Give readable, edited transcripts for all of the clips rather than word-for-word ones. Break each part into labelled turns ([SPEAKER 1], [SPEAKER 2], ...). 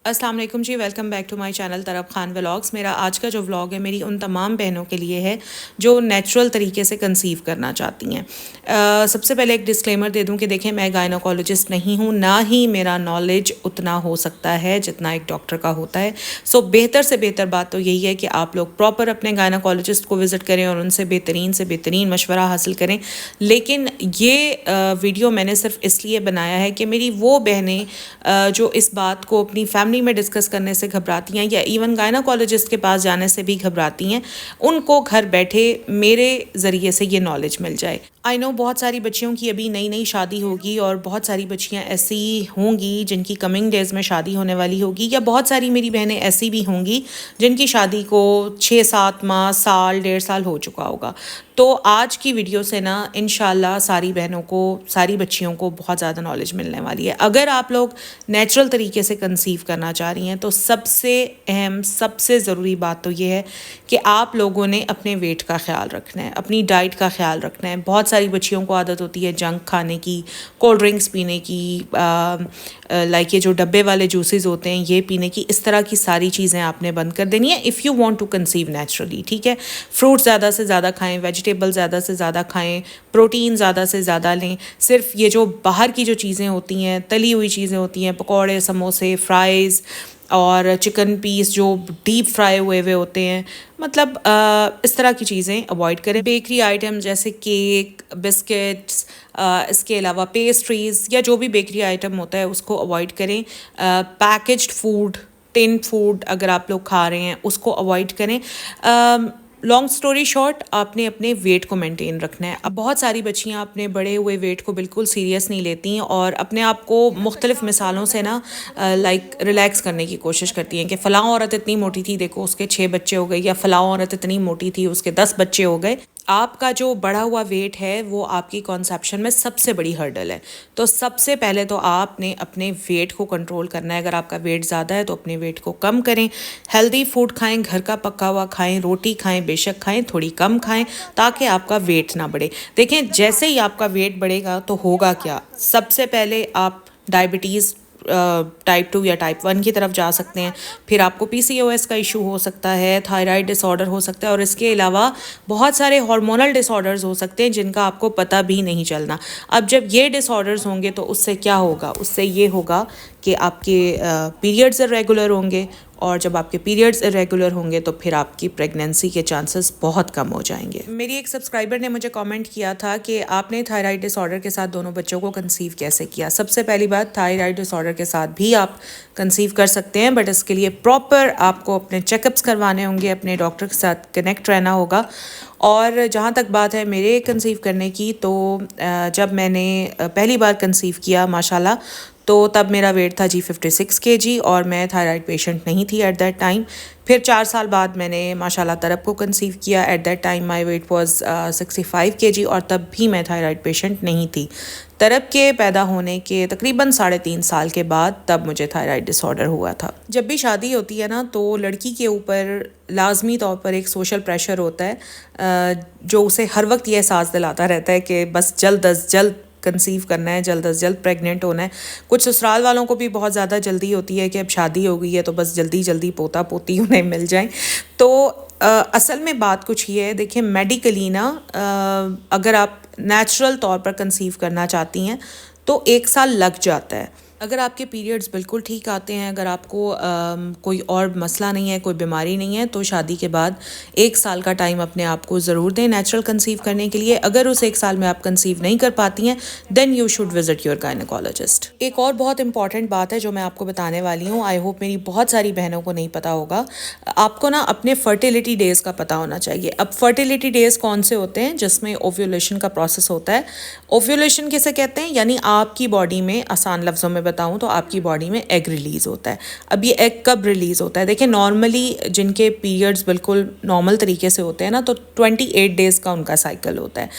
[SPEAKER 1] अस्सलाम वालेकुम जी, welcome back to my channel तरफ खान व्लॉग्स। मेरा आज का जो व्लॉग है मेरी उन तमाम बहनों के लिए है जो नेचुरल तरीके से कंसीव करना चाहती हैं। सबसे पहले एक डिस्क्लेमर दे दूं कि देखें, मैं गायनोकोलॉजिस्ट नहीं हूं, ना ही मेरा नॉलेज उतना हो सकता है जितना एक डॉक्टर का होता है। सो बेहतर से बेहतर बात तो यही है कि आप लोग प्रॉपर अपने गायनोकोलॉजिस्ट को विज़िट करें और उनसे बेहतरीन मशवरा हासिल करें। लेकिन ये वीडियो मैंने सिर्फ इसलिए बनाया है कि मेरी वो बहनें जो इस बात को अपनी फैमिली में डिस्कस करने से घबराती हैं या इवन गायनोकोलॉजिस्ट के पास जाने से भी घबराती हैं, उनको घर बैठे मेरे ज़रिए से ये नॉलेज मिल जाए। आई नो बहुत सारी बच्चियों की अभी नई नई शादी होगी और बहुत सारी बच्चियां ऐसी होंगी जिनकी कमिंग डेज़ में शादी होने वाली होगी, या बहुत सारी मेरी बहनें ऐसी भी होंगी जिनकी शादी को 6-7 माह, साल, 1.5 साल हो चुका होगा। तो आज की वीडियो से ना इंशाल्लाह सारी बहनों को, सारी बच्चियों को बहुत ज़्यादा नॉलेज मिलने वाली है। अगर आप लोग नेचुरल तरीके से कंसीव करना चाह रही हैं तो सबसे अहम, सबसे ज़रूरी बात तो ये है कि आप लोगों ने अपने वेट का ख्याल रखना है, अपनी डाइट का ख्याल रखना है। बहुत सारी बच्चियों को आदत होती है जंक खाने की, कोल्ड ड्रिंक्स पीने की, लाइक ये जो डब्बे वाले जूसेस होते हैं ये पीने की। इस तरह की सारी चीज़ें आपने बंद कर देनी है if you want to conceive naturally, ठीक है। फ्रूट ज़्यादा से ज़्यादा खाएं, वेजिटेबल ज़्यादा से ज़्यादा खाएं, प्रोटीन ज़्यादा से ज़्यादा लें। सिर्फ ये जो बाहर की जो चीज़ें होती हैं, तली हुई चीज़ें होती हैं, पकौड़े, समोसे, फ्राइज़ और चिकन पीस जो डीप फ्राई हुए हुए होते हैं, मतलब इस तरह की चीज़ें अवॉइड करें। बेकरी आइटम जैसे केक, बिस्किट्स, इसके अलावा पेस्ट्रीज़ या जो भी बेकरी आइटम होता है उसको अवॉइड करें। पैकेज्ड फूड, टिन फूड अगर आप लोग खा रहे हैं उसको अवॉइड करें। लॉन्ग स्टोरी शॉर्ट, आपने अपने वेट को मेंटेन रखना है। अब बहुत सारी बच्चियां अपने बढ़े हुए वेट को बिल्कुल सीरियस नहीं लेती हैं और अपने आप को मुख्तलिफ मिसालों से ना लाइक रिलैक्स करने की कोशिश करती हैं कि फ़लाँ औरत इतनी मोटी थी, देखो उसके 6 बच्चे हो गए, या फ़लाँ औरत इतनी मोटी थी उसके 10 बच्चे हो गए। आपका जो बढ़ा हुआ वेट है वो आपकी कॉन्सेप्शन में सबसे बड़ी हर्डल है। तो सबसे पहले तो आपने अपने वेट को कंट्रोल करना है। अगर आपका वेट ज़्यादा है तो अपने वेट को कम करें। हेल्दी फूड खाएं, घर का पका हुआ खाएं, रोटी खाएं, बेशक खाएं, थोड़ी कम खाएं ताकि आपका वेट ना बढ़े। देखें, जैसे ही आपका वेट बढ़ेगा तो होगा क्या, सबसे पहले आप डायबिटीज़ टाइप 2 या टाइप 1 की तरफ जा सकते हैं। फिर आपको PCOS का इशू हो सकता है, थायराइड डिसऑर्डर हो सकता है और इसके अलावा बहुत सारे हार्मोनल डिसऑर्डर्स हो सकते हैं जिनका आपको पता भी नहीं चलना। अब जब ये डिसऑर्डर्स होंगे तो उससे क्या होगा, उससे ये होगा कि आपके पीरियड्स इरेगुलर होंगे और जब आपके पीरियड्स इरेगुलर होंगे तो फिर आपकी प्रेगनेंसी के चांसेस बहुत कम हो जाएंगे। मेरी एक सब्सक्राइबर ने मुझे कमेंट किया था कि आपने थायराइड डिसऑर्डर के साथ दोनों बच्चों को कंसीव कैसे किया। सबसे पहली बात, थायराइड डिसऑर्डर के साथ भी आप कंसीव कर सकते हैं, बट इसके लिए प्रॉपर आपको अपने चेकअप्स करवाने होंगे, अपने डॉक्टर के साथ कनेक्ट रहना होगा। और जहाँ तक बात है मेरे कंसीव करने की, तो जब मैंने पहली बार कंसीव किया माशाल्लाह, तो तब मेरा वेट था जी 56 kg और मैं थायराइड पेशेंट नहीं थी एट दैट टाइम। फिर 4 साल बाद मैंने माशाल्लाह तरब को कंसीव किया। At that time my weight was 65 kg और तब भी मैं थायराइड पेशेंट नहीं थी। तरब के पैदा होने के तकरीबन 3.5 साल के बाद तब मुझे थायराइड डिसऑर्डर हुआ था। जब भी शादी होती है ना तो लड़की के ऊपर लाजमी तौर पर एक सोशल प्रेशर होता है जो उसे हर वक्त ये एहसास दिलाता रहता है कि बस जल्द अज जल्द कंसीव करना है, जल्द अज जल्द प्रेग्नेंट होना है। कुछ ससुराल वालों को भी बहुत ज़्यादा जल्दी होती है कि अब शादी हो गई है तो बस जल्दी जल्दी पोता पोती उन्हें मिल जाए। तो असल में बात कुछ ये है, देखिए मेडिकली ना अगर आप नेचुरल तौर पर कंसीव करना चाहती हैं तो 1 साल लग जाता है। अगर आपके पीरियड्स बिल्कुल ठीक आते हैं, अगर आपको कोई और मसला नहीं है, कोई बीमारी नहीं है, तो शादी के बाद 1 साल का टाइम अपने आप को ज़रूर दें नेचुरल कंसीव करने के लिए। अगर उस 1 साल में आप कंसीव नहीं कर पाती हैं then you should visit your gynaecologist. एक और बहुत इंपॉर्टेंट बात है जो मैं आपको बताने वाली हूँ, आई होप मेरी बहुत सारी बहनों को नहीं पता होगा। आपको ना अपने फर्टिलिटी डेज़ का पता होना चाहिए। अब फर्टिलिटी डेज़ कौन से होते हैं? जिसमें ओव्यूलेशन का प्रोसेस होता है। ओव्यूलेशन किसे कहते हैं? यानी आपकी बॉडी में, आसान लफ्ज़ों में बताऊं तो आपकी बॉडी में एग रिलीज़ होता है। अब ये एग कब रिलीज़ होता है? देखिए, नॉर्मली जिनके पीरियड्स बिल्कुल नॉर्मल तरीके से होते हैं ना तो 28 डेज़ का उनका साइकिल होता है।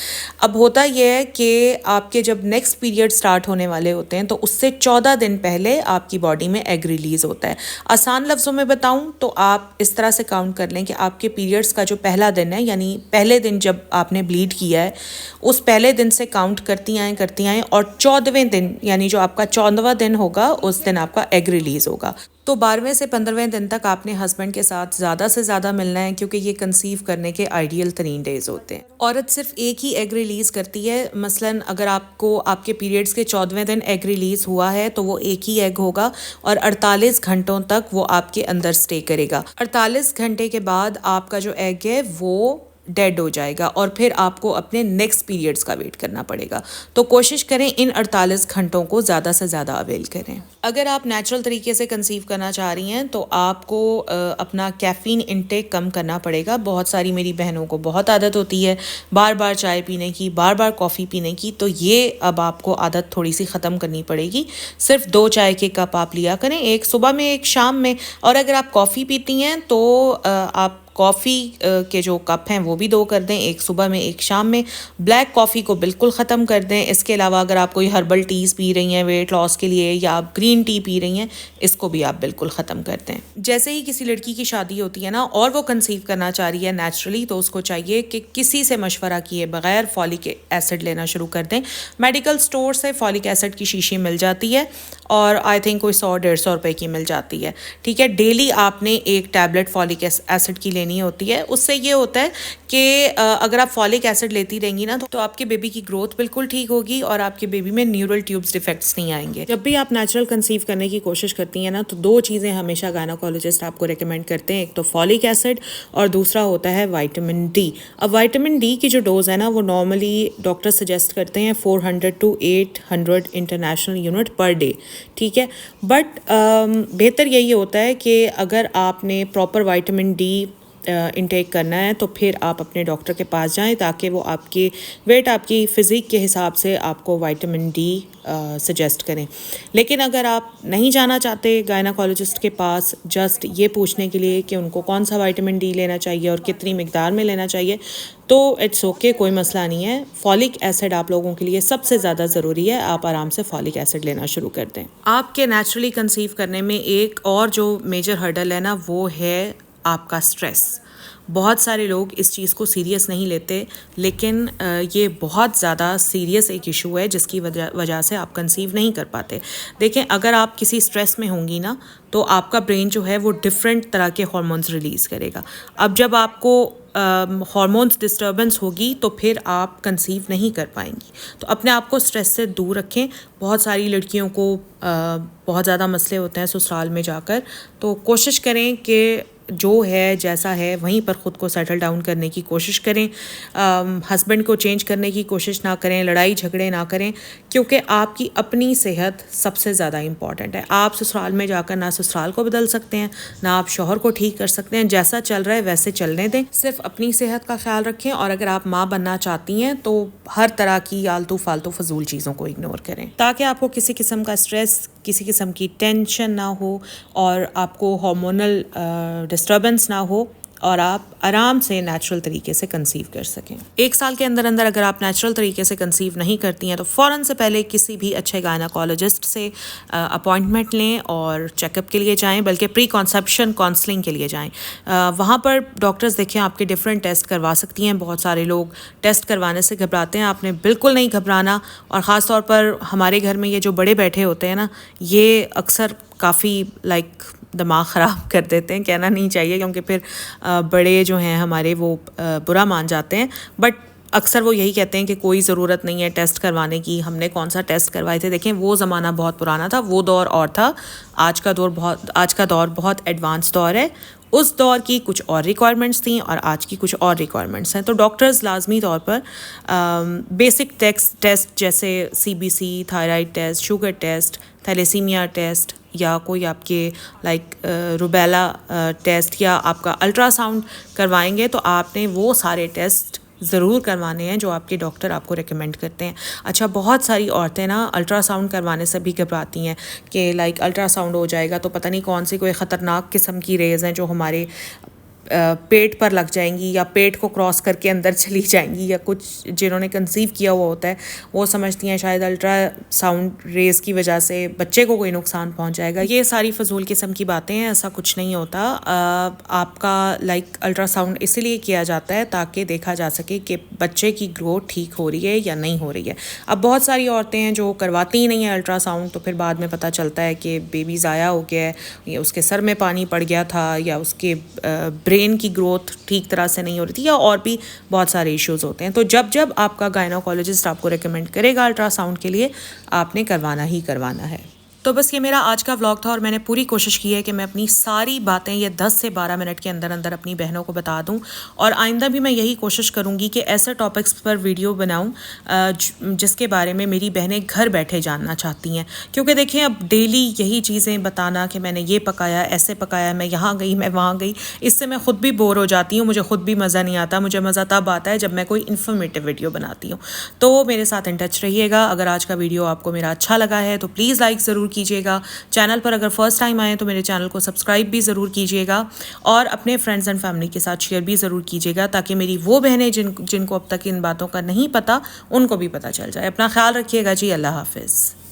[SPEAKER 1] अब होता यह है कि आपके जब नेक्स्ट पीरियड स्टार्ट होने वाले होते हैं तो उससे 14 दिन पहले आपकी बॉडी में एग रिलीज़ होता है। आसान लफ्ज़ों में बताऊं तो आप इस तरह से काउंट कर लें कि आपके पीरियड्स का जो पहला दिन है, यानी पहले दिन जब आपने ब्लीड किया है, उस पहले दिन से काउंट करती आएँ और 14वें दिन यानी जो आपका 14वां दिन होगा उस दिन आपका एग रिलीज़ होगा। तो 12वें से 15वें दिन तक आपने हस्बैंड के साथ ज़्यादा से ज़्यादा मिलना है, क्योंकि ये कंसीव करने के आइडियल तरीन डेज़ होते हैं। औरत सिर्फ एक ही एग रिलीज़ करती है। मसलन अगर आपको आपके पीरियड्स के 14वें दिन एग रिलीज़ हुआ है तो वो एक ही एग होगा और 48 घंटों तक वो आपके अंदर स्टे करेगा। 48 घंटे के बाद आपका जो एग है वो डेड हो जाएगा और फिर आपको अपने नेक्स्ट पीरियड्स का वेट करना पड़ेगा। तो कोशिश करें इन 48 घंटों को ज़्यादा से ज़्यादा अवेल करें। अगर आप नेचुरल तरीके से कंसीव करना चाह रही हैं तो आपको अपना कैफ़ीन इंटेक कम करना पड़ेगा। बहुत सारी मेरी बहनों को बहुत आदत होती है बार बार चाय पीने की, बार बार कॉफ़ी पीने की, तो ये अब आपको आदत थोड़ी सी ख़त्म करनी पड़ेगी। सिर्फ 2 चाय के कप आप लिया करें, एक सुबह में एक शाम में। और अगर आप कॉफ़ी पीती हैं तो आप कॉफ़ी के जो कप हैं वो भी 2 कर दें, एक सुबह में एक शाम में। ब्लैक कॉफ़ी को बिल्कुल ख़त्म कर दें। इसके अलावा अगर आप कोई हर्बल टीज़ पी रही हैं वेट लॉस के लिए या आप ग्रीन टी पी रही हैं, इसको भी आप बिल्कुल ख़त्म कर दें। जैसे ही किसी लड़की की शादी होती है ना और वो कंसीव करना चाह रही है नेचुरली, तो उसको चाहिए कि किसी से मशवरा किए बगैर फॉलिक एसिड लेना शुरू कर दें। मेडिकल स्टोर से फॉलिक एसिड की शीशी मिल जाती है और आई थिंक कोई 100-150 रुपए की मिल जाती है। ठीक है, डेली आपने एक टैबलेट फॉलिक एसिड की लेनी होती है। उससे ये होता है कि अगर आप फॉलिक एसिड लेती रहेंगी ना तो आपके बेबी की ग्रोथ बिल्कुल ठीक होगी और आपके बेबी में न्यूरल ट्यूब्स डिफेक्ट्स नहीं आएंगे। जब भी आप नेचुरल कंसीव करने की कोशिश करती हैं ना तो 2 चीज़ें हमेशा गायनोकोलॉजिस्ट आपको रेकमेंड करते हैं, एक तो फॉलिक एसिड और दूसरा होता है विटामिन डी। अब विटामिन डी की जो डोज़ है ना वो नॉर्मली डॉक्टर सजेस्ट करते हैं 400 to 800 international unit per day. ठीक है, बट बेहतर यही होता है कि अगर आपने प्रॉपर विटामिन डी इंटेक करना है तो फिर आप अपने डॉक्टर के पास जाएं ताकि वो आपकी वेट आपकी फ़िज़िक के हिसाब से आपको विटामिन डी सजेस्ट करें। लेकिन अगर आप नहीं जाना चाहते गायनाकोलॉजिस्ट के पास जस्ट ये पूछने के लिए कि उनको कौन सा विटामिन डी लेना चाहिए और कितनी मिकदार में लेना चाहिए, तो इट्स ओके, कोई मसला नहीं है। फॉलिक एसिड आप लोगों के लिए सबसे ज़्यादा ज़रूरी है। आप आराम से फॉलिक एसिड लेना शुरू कर दें। आपके नेचुरली कंसीव करने में एक और जो मेजर हर्डल है ना वो है आपका स्ट्रेस। बहुत सारे लोग इस चीज़ को सीरियस नहीं लेते, लेकिन ये बहुत ज़्यादा सीरियस एक इशू है जिसकी वजह से आप कंसीव नहीं कर पाते। देखें, अगर आप किसी स्ट्रेस में होंगी ना तो आपका ब्रेन जो है वो डिफरेंट तरह के हार्मोन्स रिलीज़ करेगा। अब जब आपको हार्मोन्स डिस्टर्बेंस होगी तो फिर आप कंसीव नहीं कर पाएंगी। तो अपने आप को स्ट्रेस से दूर रखें। बहुत सारी लड़कियों को बहुत ज़्यादा मसले होते हैं ससुराल में जाकर, तो कोशिश करें कि जो है जैसा है वहीं पर ख़ुद को सेटल डाउन करने की कोशिश करें। हस्बैंड को चेंज करने की कोशिश ना करें, लड़ाई झगड़े ना करें, क्योंकि आपकी अपनी सेहत सबसे ज़्यादा इम्पॉर्टेंट है। आप ससुराल में जाकर ना ससुराल को बदल सकते हैं ना आप शौहर को ठीक कर सकते हैं। जैसा चल रहा है वैसे चलने दें, सिर्फ अपनी सेहत का ख्याल रखें। और अगर आप माँ बनना चाहती हैं तो हर तरह की आलतू फालतू फजूल चीज़ों को इग्नोर करें ताकि आपको किसी किस्म का स्ट्रेस, किसी किस्म की टेंशन ना हो और आपको हार्मोनल डिस्टर्बेंस ना हो और आप आराम से नेचुरल तरीके से कंसीव कर सकें। 1 साल के अंदर अंदर अगर आप नेचुरल तरीके से कंसीव नहीं करती हैं तो फ़ौरन से पहले किसी भी अच्छे गायनाकोलॉजिस्ट से अपॉइंटमेंट लें और चेकअप के लिए जाएं, बल्कि प्री कॉन्सेप्शन काउंसलिंग के लिए जाएं। वहाँ पर डॉक्टर्स देखें आपके डिफरेंट टेस्ट करवा सकती हैं। बहुत सारे लोग टेस्ट करवाने से घबराते हैं, आपने बिल्कुल नहीं घबराना। और ख़ास तौर पर हमारे घर में ये जो बड़े बैठे होते हैं ना, ये अक्सर काफ़ी दिमाग ख़राब कर देते हैं। कहना नहीं चाहिए क्योंकि फिर बड़े जो हैं हमारे वो बुरा मान जाते हैं, बट अक्सर वो यही कहते हैं कि कोई ज़रूरत नहीं है टेस्ट करवाने की, हमने कौन सा टेस्ट करवाए थे। देखें, वो ज़माना बहुत पुराना था, वो दौर और था। आज का दौर बहुत एडवांस दौर है। उस दौर की कुछ और रिक्वायरमेंट्स थी और आज की कुछ और रिक्वायरमेंट्स हैं। तो डॉक्टर्स लाजमी तौर पर बेसिक टेस्ट जैसे CBC, thyroid test, sugar test, thalassaemia test या कोई आपके रुबेला टेस्ट या आपका अल्ट्रासाउंड करवाएंगे तो आपने वो सारे टेस्ट ज़रूर करवाने हैं जो आपके डॉक्टर आपको रेकमेंड करते हैं। अच्छा, बहुत सारी औरतें ना अल्ट्रासाउंड करवाने से भी घबराती हैं कि अल्ट्रासाउंड हो जाएगा तो पता नहीं कौन सी कोई ख़तरनाक किस्म की रेज़ हैं जो हमारे पेट पर लग जाएंगी या पेट को क्रॉस करके अंदर चली जाएंगी, या कुछ जिन्होंने कंसीव किया हुआ होता है वो समझती हैं शायद अल्ट्रासाउंड रेज़ की वजह से बच्चे को कोई नुकसान पहुंच जाएगा। ये सारी फजूल किस्म की बातें हैं, ऐसा कुछ नहीं होता। आपका अल्ट्रासाउंड इसीलिए किया जाता है ताकि देखा जा सके कि बच्चे की ग्रोथ ठीक हो रही है या नहीं हो रही है। अब बहुत सारी औरतें हैं जो करवाती ही नहीं है अल्ट्रासाउंड, तो फिर बाद में पता चलता है कि बेबी ज़ाया हो गया है, या उसके सर में पानी पड़ गया था, या उसके ब्रेन की ग्रोथ ठीक तरह से नहीं हो रही थी, या और भी बहुत सारे इश्यूज़ होते हैं। तो जब जब आपका गायनोकोलॉजिस्ट आपको रेकमेंड करेगा अल्ट्रासाउंड के लिए, आपने करवाना ही करवाना है। तो बस ये मेरा आज का व्लॉग था और मैंने पूरी कोशिश की है कि मैं अपनी सारी बातें ये 10 से 12 मिनट के अंदर अंदर अपनी बहनों को बता दूं, और आइंदा भी मैं यही कोशिश करूंगी कि ऐसे टॉपिक्स पर वीडियो बनाऊं जिसके बारे में मेरी बहनें घर बैठे जानना चाहती हैं। क्योंकि देखें, अब डेली यही चीज़ें बताना कि मैंने ये पकाया, ऐसे पकाया, मैं यहाँ गई, मैं वहाँ गई, इससे मैं ख़ुद भी बोर हो जाती हूँ, मुझे ख़ुद भी मज़ा नहीं आता। मुझे मज़ा तब आता है जब मैं कोई इन्फॉर्मेटिव वीडियो बनाती हूँ। तो मेरे साथ इन टच रहिएगा। अगर आज का वीडियो आपको मेरा अच्छा लगा है तो प्लीज़ लाइक ज़रूर कीजिएगा। चैनल पर अगर फर्स्ट टाइम आए तो मेरे चैनल को सब्सक्राइब भी ज़रूर कीजिएगा, और अपने फ्रेंड्स एंड फैमिली के साथ शेयर भी ज़रूर कीजिएगा, ताकि मेरी वो बहनें जिनको अब तक इन बातों का नहीं पता, उनको भी पता चल जाए। अपना ख्याल रखिएगा जी। अल्लाह हाफिज़।